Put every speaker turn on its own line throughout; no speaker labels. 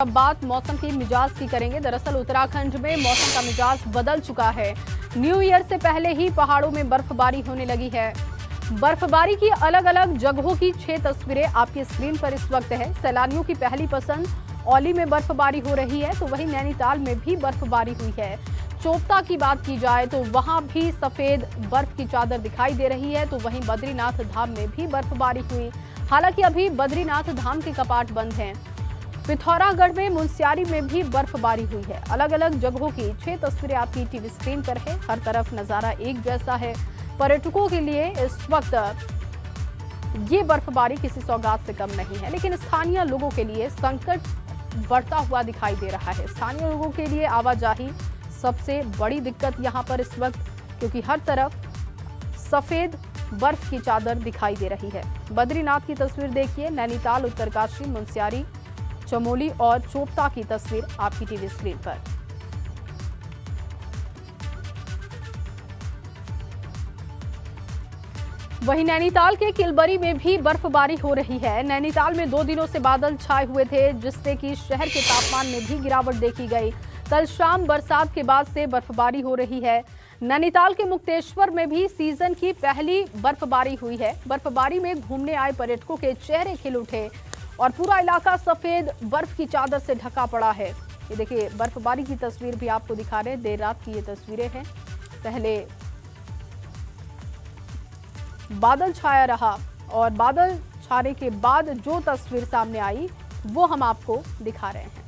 अब बात मौसम की मिजाज की करेंगे। दरअसल उत्तराखंड में मौसम का मिजाज बदल चुका है। न्यू ईयर से पहले ही पहाड़ों में बर्फबारी होने लगी है। बर्फबारी की अलग अलग जगहों की 6 तस्वीरें आपकी स्क्रीन पर इस वक्त है। सैलानियों की पहली पसंद औली में बर्फबारी हो रही है, तो वहीं नैनीताल में भी बर्फबारी हुई है। चोपता की बात की जाए तो वहां भी सफेद बर्फ की चादर दिखाई दे रही है, तो वहीं बद्रीनाथ धाम में भी बर्फबारी हुई। हालांकि अभी बद्रीनाथ धाम के कपाट बंद हैं। पिथौरागढ़ में मुनस्यारी में भी बर्फबारी हुई है। अलग अलग जगहों की 6 तस्वीरें आपकी टीवी स्क्रीन पर है। हर तरफ नजारा एक जैसा है। पर्यटकों के लिए इस वक्त ये बर्फबारी किसी सौगात से कम नहीं है, लेकिन स्थानीय लोगों के लिए संकट बढ़ता हुआ दिखाई दे रहा है। स्थानीय लोगों के लिए आवाजाही सबसे बड़ी दिक्कत यहाँ पर इस वक्त, क्योंकि हर तरफ सफेद बर्फ की चादर दिखाई दे रही है। बद्रीनाथ की तस्वीर देखिए, नैनीताल, उत्तरकाशी, मुनस्यारी, चमोली और चोपता की तस्वीर आपकी टीवी स्क्रीन पर। वहीं नैनीताल के किलबरी में भी बर्फबारी हो रही है। नैनीताल में 2 दिनों से बादल छाए हुए थे, जिससे कि शहर के तापमान में भी गिरावट देखी गई। कल शाम बरसात के बाद से बर्फबारी हो रही है। नैनीताल के मुक्तेश्वर में भी सीजन की पहली बर्फबारी हुई है। बर्फबारी में घूमने आए पर्यटकों के चेहरे खिल उठे और पूरा इलाका सफेद बर्फ की चादर से ढका पड़ा है। ये देखिए, बर्फबारी की तस्वीर भी आपको दिखा रहे हैं। देर रात की ये तस्वीरें हैं। पहले बादल छाया रहा और बादल छाने के बाद जो तस्वीर सामने आई वो हम आपको दिखा रहे हैं।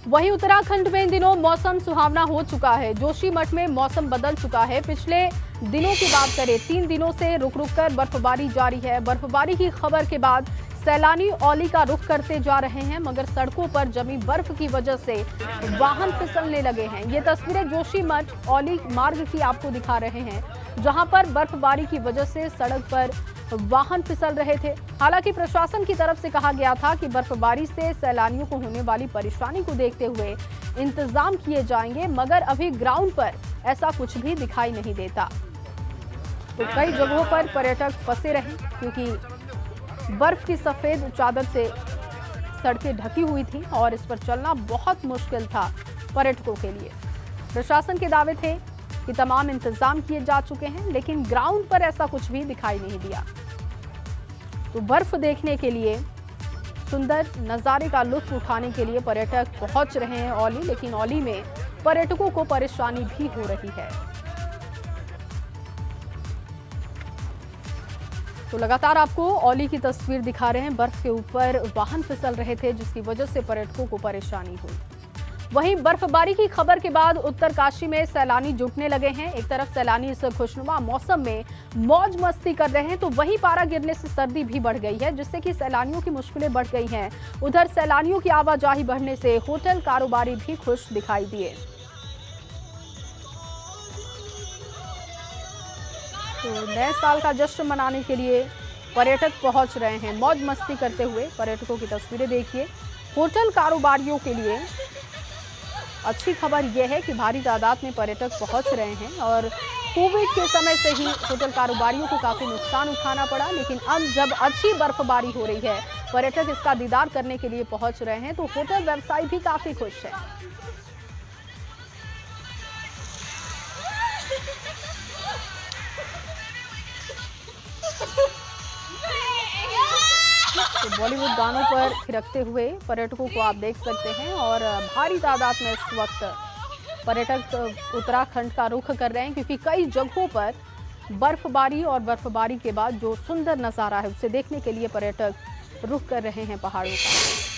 वहीं उत्तराखंड में इन दिनों मौसम सुहावना हो चुका है। जोशीमठ में मौसम बदल चुका है। पिछले दिनों की बात करें, 3 दिनों से रुक रुक कर बर्फबारी जारी है। बर्फबारी की खबर के बाद सैलानी औली का रुख करते जा रहे हैं, मगर सड़कों पर जमी बर्फ की वजह से वाहन फिसलने लगे हैं। ये तस्वीरें जोशीमठ औली मार्ग की आपको दिखा रहे हैं, जहां पर बर्फबारी की वजह से सड़क पर वाहन फिसल रहे थे। हालांकि प्रशासन की तरफ से कहा गया था कि बर्फबारी से सैलानियों को होने वाली परेशानी को देखते हुए इंतजाम किए जाएंगे, मगर अभी ग्राउंड पर ऐसा कुछ भी दिखाई नहीं देता। तो कई जगहों पर पर्यटक फंसे रहे, क्योंकि बर्फ की सफेद चादर से सड़कें ढकी हुई थी और इस पर चलना बहुत मुश्किल था पर्यटकों के लिए। प्रशासन के दावे थे कि तमाम इंतजाम किए जा चुके हैं, लेकिन ग्राउंड पर ऐसा कुछ भी दिखाई नहीं दिया। तो बर्फ देखने के लिए, सुंदर नज़ारे का लुत्फ उठाने के लिए पर्यटक पहुंच रहे हैं औली, लेकिन औली में पर्यटकों को परेशानी भी हो रही है। तो लगातार आपको औली की तस्वीर दिखा रहे हैं। बर्फ के ऊपर वाहन फिसल रहे थे, जिसकी वजह से पर्यटकों को परेशानी हुई। वहीं बर्फबारी की खबर के बाद उत्तरकाशी में सैलानी जुटने लगे हैं। एक तरफ सैलानी इस खुशनुमा मौसम में मौज मस्ती कर रहे हैं, तो वहीं पारा गिरने से सर्दी भी बढ़ गई है, जिससे कि सैलानियों की मुश्किलें बढ़ गई हैं। उधर सैलानियों की आवाजाही बढ़ने से होटल कारोबारी भी खुश दिखाई दिए। तो नए साल का जश्न मनाने के लिए पर्यटक पहुंच रहे हैं, मौज मस्ती करते हुए। पर्यटकों की तस्वीरें देखिए। होटल कारोबारियों के लिए अच्छी खबर यह है कि भारी तादाद में पर्यटक पहुंच रहे हैं, और कोविड के समय से ही होटल कारोबारियों को काफ़ी नुकसान उठाना पड़ा, लेकिन अब जब अच्छी बर्फबारी हो रही है, पर्यटक इसका दीदार करने के लिए पहुंच रहे हैं, तो होटल व्यवसायी भी काफ़ी खुश है। तो बॉलीवुड गानों पर थिरकते हुए पर्यटकों को आप देख सकते हैं, और भारी तादाद में इस वक्त पर्यटक उत्तराखंड का रुख कर रहे हैं, क्योंकि कई जगहों पर बर्फबारी और बर्फबारी के बाद जो सुंदर नज़ारा है उसे देखने के लिए पर्यटक रुख कर रहे हैं पहाड़ों का।